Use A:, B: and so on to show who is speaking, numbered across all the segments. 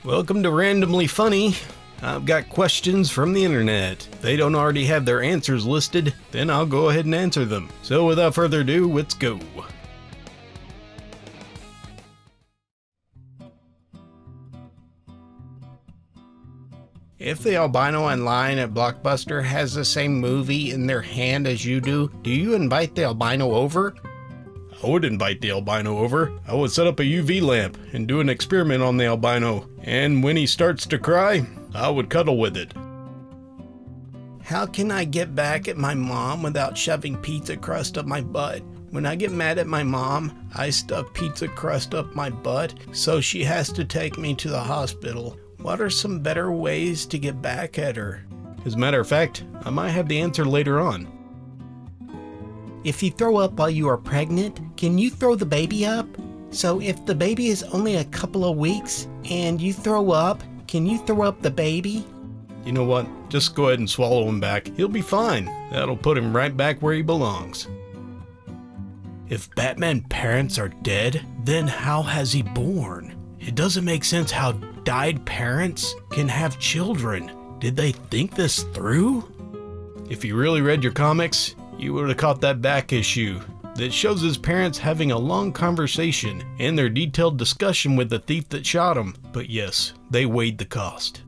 A: Welcome to Randomly Funny. I've got questions from the internet. If they don't already have their answers listed, then I'll go ahead and answer them. So without further ado, let's go. If the albino in line at Blockbuster has the same movie in their hand as you do you invite the albino over? I would invite the albino over. I would set up a UV lamp and do an experiment on the albino. And when he starts to cry, I would cuddle with it. How can I get back at my mom without shoving pizza crust up my butt? When I get mad at my mom, I stuff pizza crust up my butt, so she has to take me to the hospital. What are some better ways to get back at her? As a matter of fact, I might have the answer later on.
B: If you throw up while you are pregnant, can you throw the baby up? So if the baby is only a couple of weeks and you throw up, can you throw up the baby?
A: You know what? Just go ahead and swallow him back. He'll be fine. That'll put him right back where he belongs. If Batman's parents are dead, then how has he born? It doesn't make sense how died parents can have children. Did they think this through? If you really read your comics, you would have caught that back issue that shows his parents having a long conversation and their detailed discussion with the thief that shot him. But yes, they weighed the cost.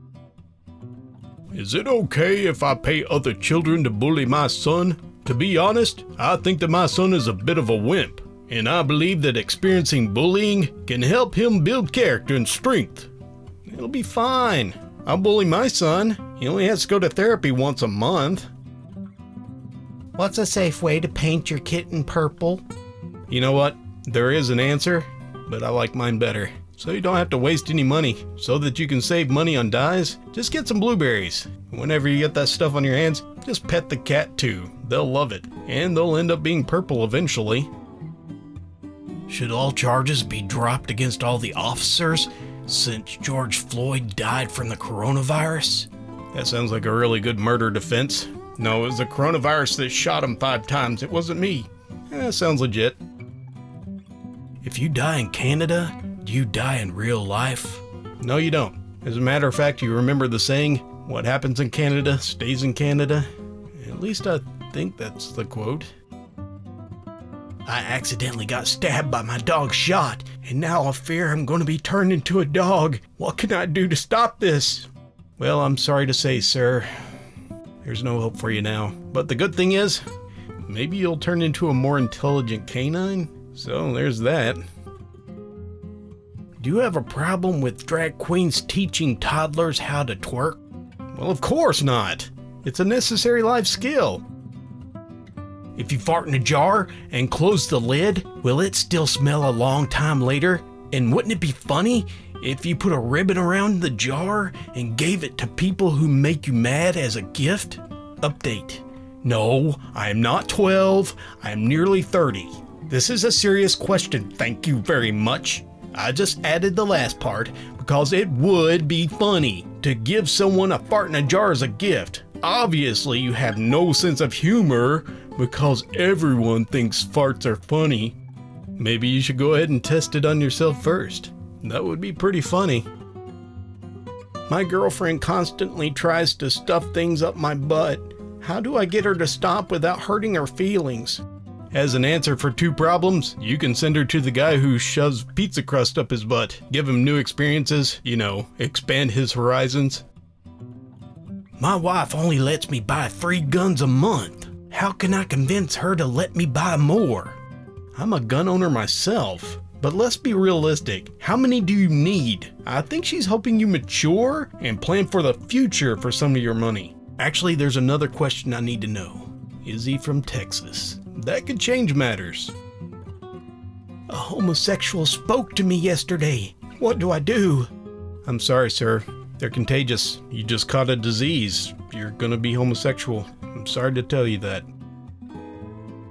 A: Is it okay if I pay other children to bully my son? To be honest, I think that my son is a bit of a wimp, and I believe that experiencing bullying can help him build character and strength. It'll be fine. I'll bully my son. He only has to go to therapy once a month.
B: What's a safe way to paint your kitten purple?
A: You know what? There is an answer, but I like mine better. So you don't have to waste any money. So that you can save money on dyes, just get some blueberries. Whenever you get that stuff on your hands, just pet the cat too. They'll love it, and they'll end up being purple eventually. Should all charges be dropped against all the officers since George Floyd died from the coronavirus? That sounds like a really good murder defense. No, it was the coronavirus that shot him 5 times. It wasn't me. Sounds legit. If you die in Canada, do you die in real life? No, you don't. As a matter of fact, you remember the saying, what happens in Canada stays in Canada? At least I think that's the quote. I accidentally got stabbed by my dog's shot, and now I fear I'm going to be turned into a dog. What can I do to stop this? Well, I'm sorry to say, sir, there's no hope for you now. But the good thing is, maybe you'll turn into a more intelligent canine. So there's that. Do you have a problem with drag queens teaching toddlers how to twerk? Well, of course not. It's a necessary life skill. If you fart in a jar and close the lid, will it still smell a long time later? And wouldn't it be funny if you put a ribbon around the jar and gave it to people who make you mad as a gift? Update. No, I am not 12. I am nearly 30. This is a serious question, thank you very much. I just added the last part because it would be funny to give someone a fart in a jar as a gift. Obviously, you have no sense of humor because everyone thinks farts are funny. Maybe you should go ahead and test it on yourself first. That would be pretty funny. My girlfriend constantly tries to stuff things up my butt. How do I get her to stop without hurting her feelings? As an answer for 2 problems, you can send her to the guy who shoves pizza crust up his butt. Give him new experiences, you know, expand his horizons. My wife only lets me buy 3 guns a month. How can I convince her to let me buy more? I'm a gun owner myself, but let's be realistic. How many do you need? I think she's hoping you mature and plan for the future for some of your money. Actually, there's another question I need to know. Is he from Texas? That could change matters. A homosexual spoke to me yesterday. What do I do? I'm sorry, sir. They're contagious. You just caught a disease. You're gonna be homosexual. I'm sorry to tell you that.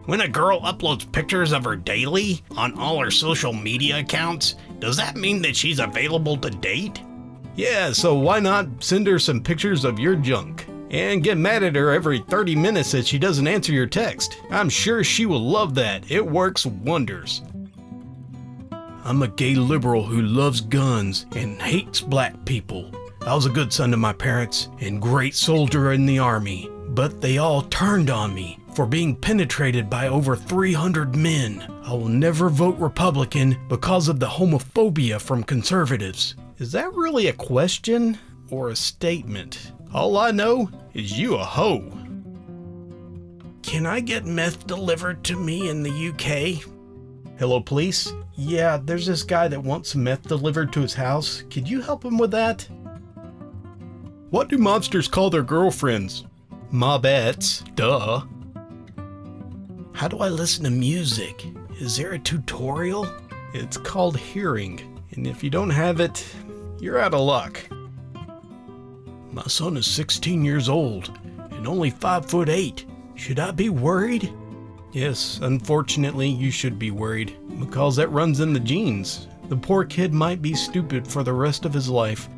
A: When a girl uploads pictures of her daily on all her social media accounts, does that mean that she's available to date? Yeah, so why not send her some pictures of your junk? And get mad at her every 30 minutes that she doesn't answer your text. I'm sure she will love that. It works wonders. I'm a gay liberal who loves guns and hates black people. I was a good son to my parents and great soldier in the army, but they all turned on me for being penetrated by over 300 men. I will never vote Republican because of the homophobia from conservatives. Is that really a question or a statement? All I know is you a hoe. Can I get meth delivered to me in the UK? Hello, police? Yeah, there's this guy that wants some meth delivered to his house. Could you help him with that? What do mobsters call their girlfriends? Mobettes, duh. How do I listen to music? Is there a tutorial? It's called hearing, and if you don't have it, you're out of luck. My son is 16 years old and only 5'8". Should I be worried? Yes, unfortunately you should be worried, because that runs in the genes. The poor kid might be stupid for the rest of his life.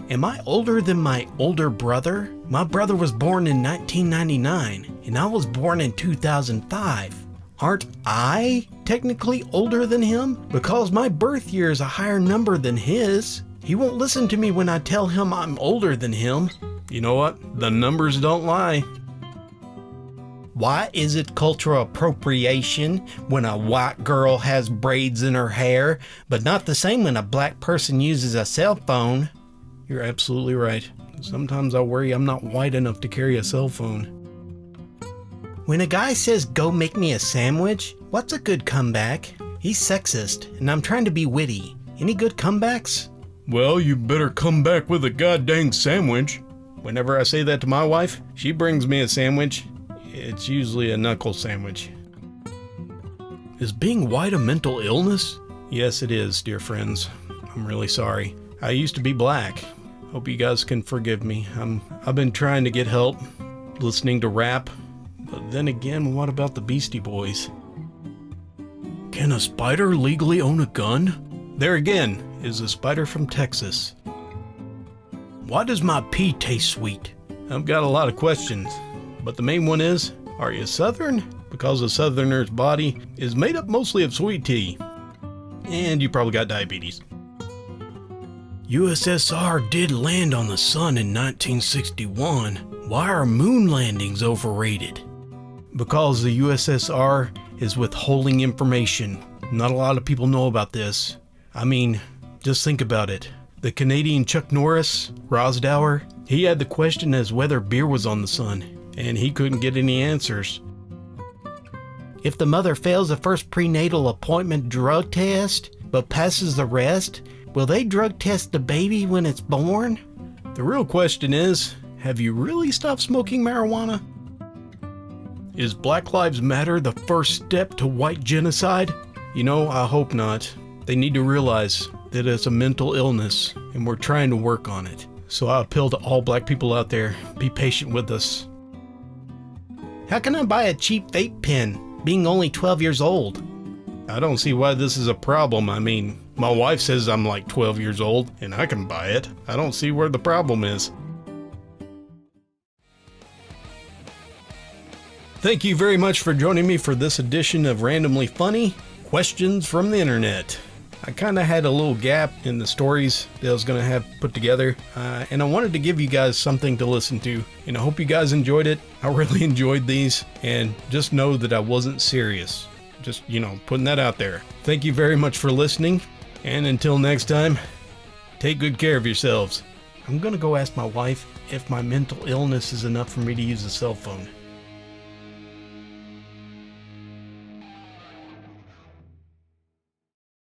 A: Am I older than my older brother? My brother was born in 1999, and I was born in 2005. Aren't I technically older than him? Because my birth year is a higher number than his. He won't listen to me when I tell him I'm older than him. You know what? The numbers don't lie. Why is it cultural appropriation when a white girl has braids in her hair, but not the same when a black person uses a cell phone? You're absolutely right. Sometimes I worry I'm not white enough to carry a cell phone. When a guy says, "Go make me a sandwich," what's a good comeback? He's sexist, and I'm trying to be witty. Any good comebacks? Well, you better come back with a goddamn sandwich. Whenever I say that to my wife, she brings me a sandwich. It's usually a knuckle sandwich. Is being white a mental illness? Yes, it is, dear friends. I'm really sorry. I used to be black. Hope you guys can forgive me. I've been trying to get help, listening to rap, but then again, what about the Beastie Boys? Can a spider legally own a gun? There again is a spider from Texas. Why does my pee taste sweet? I've got a lot of questions, but the main one is, are you Southern? Because a Southerner's body is made up mostly of sweet tea. And you probably got diabetes. USSR did land on the sun in 1961. Why are moon landings overrated? Because the USSR is withholding information. Not a lot of people know about this. I mean, just think about it. The Canadian Chuck Norris, Rosdower, he had the question as whether beer was on the sun, and he couldn't get any answers. If the mother fails the first prenatal appointment drug test, but passes the rest, will they drug test the baby when it's born? The real question is, have you really stopped smoking marijuana? Is Black Lives Matter the first step to white genocide? You know, I hope not. They need to realize that it's a mental illness, and we're trying to work on it. So I appeal to all black people out there, be patient with us. How can I buy a cheap vape pen, being only 12 years old? I don't see why this is a problem. I mean, my wife says I'm like 12 years old, and I can buy it. I don't see where the problem is. Thank you very much for joining me for this edition of Randomly Funny Questions from the Internet. I kind of had a little gap in the stories that I was going to have put together, and I wanted to give you guys something to listen to, and I hope you guys enjoyed it. I really enjoyed these, and just know that I wasn't serious. Just, you know, putting that out there. Thank you very much for listening, and until next time, take good care of yourselves. I'm going to go ask my wife if my mental illness is enough for me to use a cell phone.